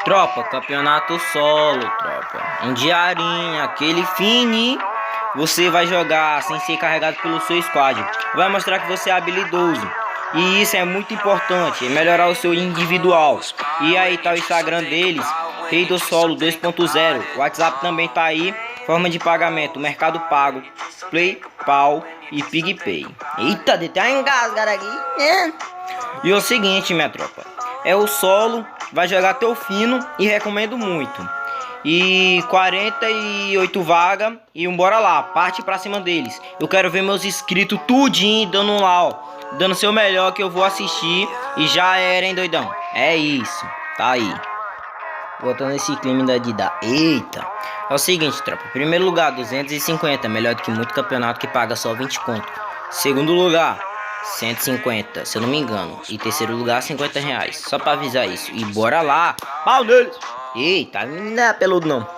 Tropa, campeonato solo, tropa. Um diarinho, aquele fini. Você vai jogar sem ser carregado pelo seu squad. Vai mostrar que você é habilidoso. E isso é muito importante, é melhorar o seu individual. E aí tá o Instagram deles, Rei do Solo 2.0. O WhatsApp também tá aí, forma de pagamento, Mercado Pago, PayPal e PigPay. Eita, deu até uma engasgada aqui. E é o seguinte, minha tropa, é o solo, vai jogar teu fino e recomendo muito. E 48 vagas e bora lá, parte pra cima deles. Eu quero ver meus inscritos tudinho dando um lá, ó, dando seu melhor que eu vou assistir. E já era, hein, doidão? É isso, tá aí. Voltando esse clima de dar. Eita. É o seguinte, tropa. Primeiro lugar, 250. Melhor do que muito campeonato que paga só 20 conto. Segundo lugar, 150, se eu não me engano. E terceiro lugar, 50 reais. Só pra avisar isso. E bora lá. Pau neles. Eita, não é peludo não.